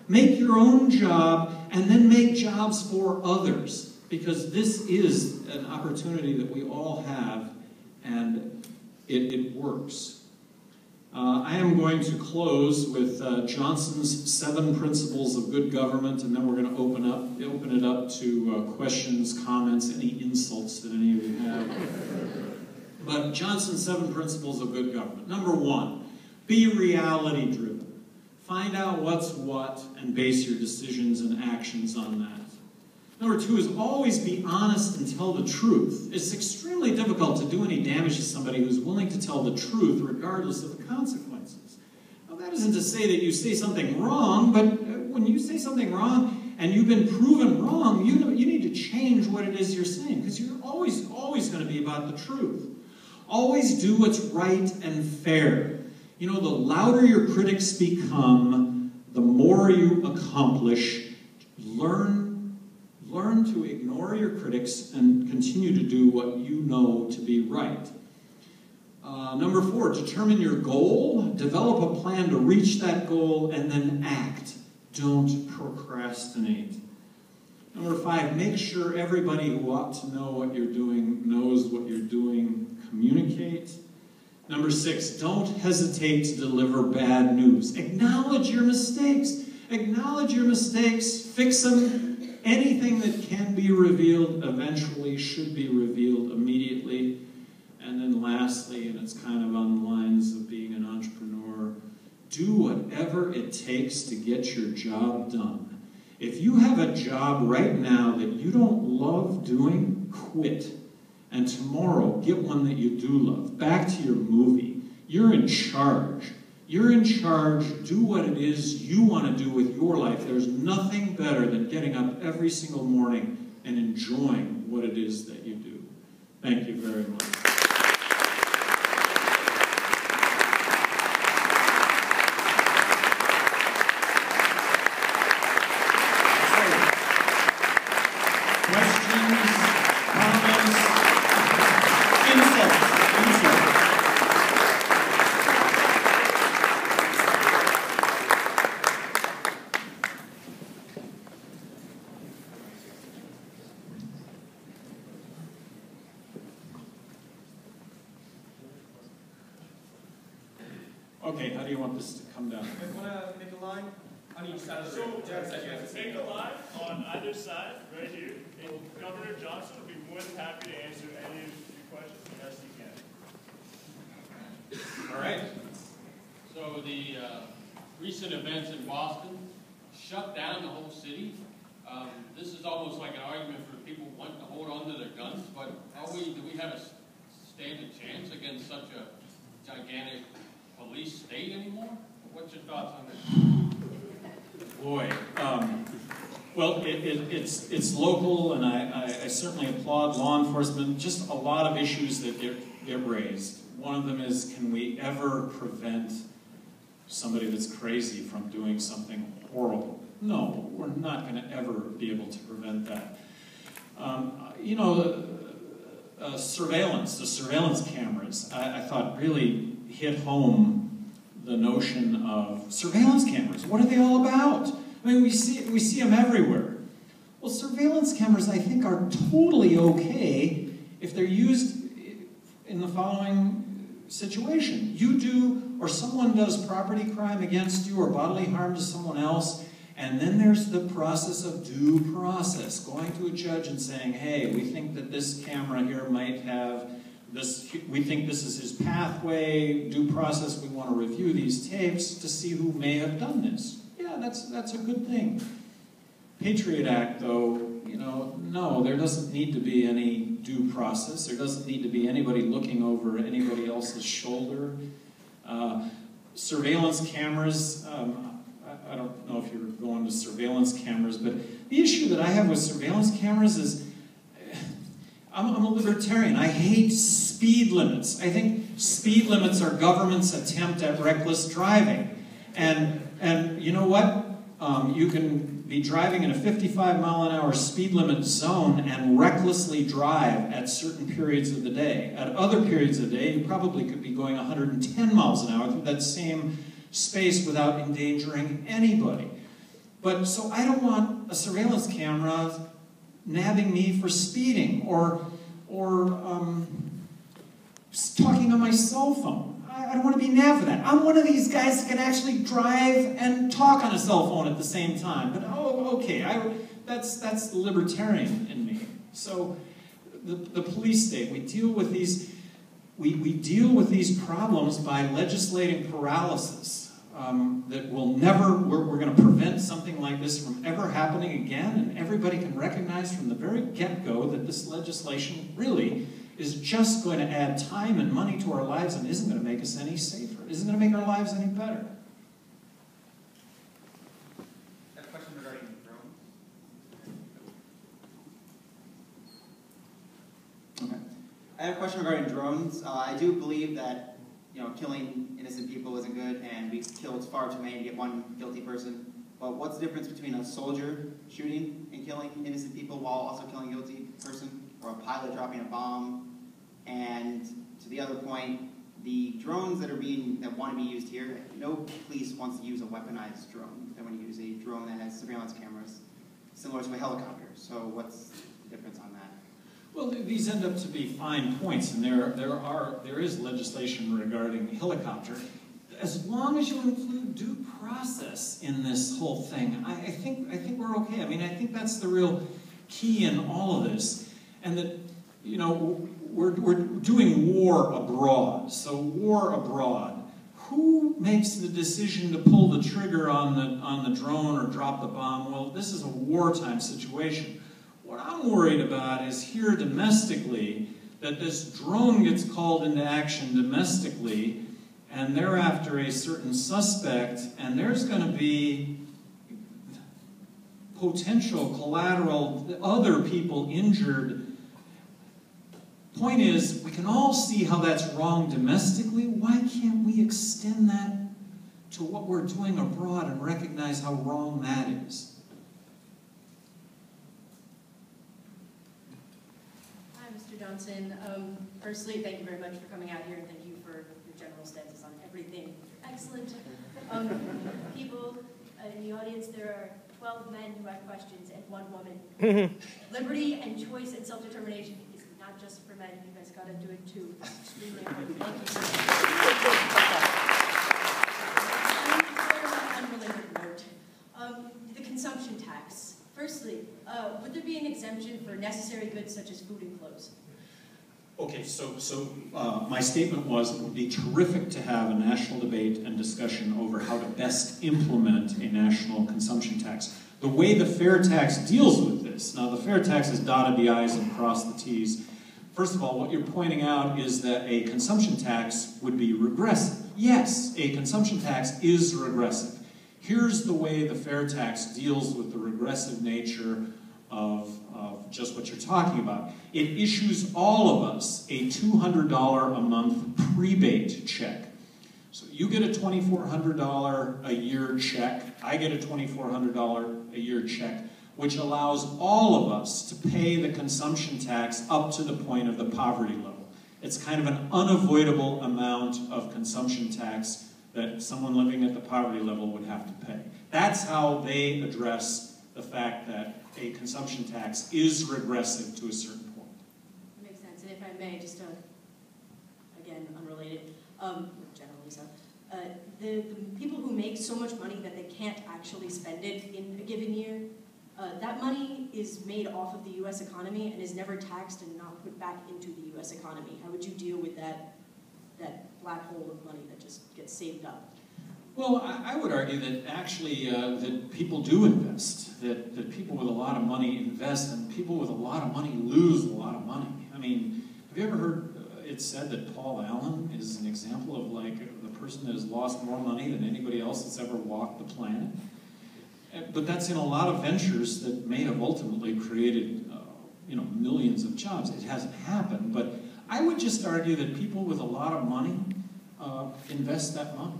Make your own job, and then make jobs for others. Because this is an opportunity that we all have, and it works. I am going to close with Johnson's 7 Principles of Good Government, and then we're going to open it up to questions, comments, any insults that any of you have. But Johnson's 7 Principles of Good Government. Number 1, be reality-driven. Find out what's what and base your decisions and actions on that. Number 2 is always be honest and tell the truth. It's extremely difficult to do any damage to somebody who's willing to tell the truth regardless of the consequences. Now, that isn't to say that you say something wrong, but when you say something wrong and you've been proven wrong, you need to change what it is you're saying, because you're always going to be about the truth. Always do what's right and fair. You know, the louder your critics become, the more you accomplish. Learn to ignore your critics and continue to do what you know to be right. Number 4, determine your goal, develop a plan to reach that goal, and then act. Don't procrastinate. Number 5, make sure everybody who ought to know what you're doing knows what you're doing. Communicate. Number 6, don't hesitate to deliver bad news. Acknowledge your mistakes. Acknowledge your mistakes, fix them. Anything that can be revealed eventually should be revealed immediately. And then lastly, and it's kind of on the lines of being an entrepreneur, do whatever it takes to get your job done. If you have a job right now that you don't love doing, quit. And tomorrow, get one that you do love. Back to your movie. You're in charge. You're in charge. Do what it is you want to do with your life. There's nothing better than getting up every single morning and enjoying what it is that you do. Thank you very much. Okay, how do you want this to come down? You want to make a line on each side of the room? Make a line on either side, right here, and Governor Johnson will be more than happy to answer any of your questions as he can. All right. So the recent events in Boston shut down the whole city. This is almost like an argument for people wanting to hold on to their guns, but do we have a standing chance against such a gigantic police state anymore? What's your thoughts on this? Boy, well, it's local, and I certainly applaud law enforcement. Just a lot of issues that get raised. One of them is, can we ever prevent somebody that's crazy from doing something horrible? No, we're not going to ever be able to prevent that. You know, the surveillance cameras, I thought really hit home the notion of surveillance cameras. What are they all about? I mean, we see them everywhere. Well, surveillance cameras, I think, are totally okay if they're used in the following situation. You do, or someone does property crime against you or bodily harm to someone else, and then there's the process of due process, going to a judge and saying, hey, we think that this camera here might have this, we think this is his pathway, due process, we want to review these tapes to see who may have done this. Yeah, that's a good thing. Patriot Act, though, you know, no, there doesn't need to be any due process. There doesn't need to be anybody looking over anybody else's shoulder. Surveillance cameras, I don't know if you're going to surveillance cameras, but the issue that I have with surveillance cameras is, I'm a libertarian. I hate speed limits. I think speed limits are government's attempt at reckless driving. And you know what? You can be driving in a 55-mile-an-hour speed limit zone and recklessly drive at certain periods of the day. At other periods of the day, you probably could be going 110 miles an hour through that same space without endangering anybody. But so I don't want a surveillance camera nabbing me for speeding or talking on my cell phone. I don't want to be nabbed for that. I'm one of these guys that can actually drive and talk on a cell phone at the same time. But okay, that's libertarian in me. So the police state, we deal with these problems by legislating paralysis. That will never, we're going to prevent something like this from ever happening again, and everybody can recognize from the very get-go that this legislation really is just going to add time and money to our lives and isn't going to make us any safer, isn't going to make our lives any better. I have a question regarding drones. Okay. I have a question regarding drones. I do believe that killing innocent people isn't good, and we killed far too many to get one guilty person. But what's the difference between a soldier shooting and killing innocent people while also killing a guilty person, or a pilot dropping a bomb? And to the other point, the drones that want to be used here, no police wants to use a weaponized drone. They want to use a drone that has surveillance cameras, similar to a helicopter. So what's the difference on that? Well, these end up to be fine points, and there is legislation regarding helicopter. As long as you include due process in this whole thing, I think we're okay. I mean, I think that's the real key in all of this, and that we're doing war abroad. So war abroad. Who makes the decision to pull the trigger on the drone or drop the bomb? Well, this is a wartime situation. What I'm worried about is here domestically, that this drone gets called into action domestically, and they're after a certain suspect, and there's going to be potential collateral, other people injured. Point is, we can all see how that's wrong domestically. Why can't we extend that to what we're doing abroad and recognize how wrong that is? Johnson. Firstly, thank you very much for coming out here, and thank you for your general stances on everything. Excellent. People in the audience, there are 12 men who have questions and 1 woman. Liberty and choice and self-determination is not just for men. You guys got to do it too. It's extremely important. Thank you. On a unrelated note, the consumption tax. Firstly, would there be an exemption for necessary goods such as food and clothes? Okay, so my statement was it would be terrific to have a national debate and discussion over how to best implement a national consumption tax. The way the fair tax deals with this, now the fair tax has dotted the I's and crossed the T's. First of all, what you're pointing out is that a consumption tax would be regressive. Yes, a consumption tax is regressive. Here's the way the fair tax deals with the regressive nature of just what you're talking about. It issues all of us a $200 a month prebate check. So you get a $2,400 a year check, I get a $2,400 a year check, which allows all of us to pay the consumption tax up to the point of the poverty level. It's kind of an unavoidable amount of consumption tax that someone living at the poverty level would have to pay. That's how they address the fact that a consumption tax is regressive to a certain point. That makes sense. And if I may, just again, unrelated, generally so, the people who make so much money that they can't actually spend it in a given year, that money is made off of the U.S. economy and is never taxed and not put back into the U.S. economy. How would you deal with that black hole of money that just gets saved up? Well, I would argue that actually that people do invest, that people with a lot of money invest, and people with a lot of money lose a lot of money. I mean, have you ever heard it said that Paul Allen is an example of like the person that has lost more money than anybody else that's ever walked the planet? But that's in a lot of ventures that may have ultimately created millions of jobs. It hasn't happened, but I would just argue that people with a lot of money invest that money.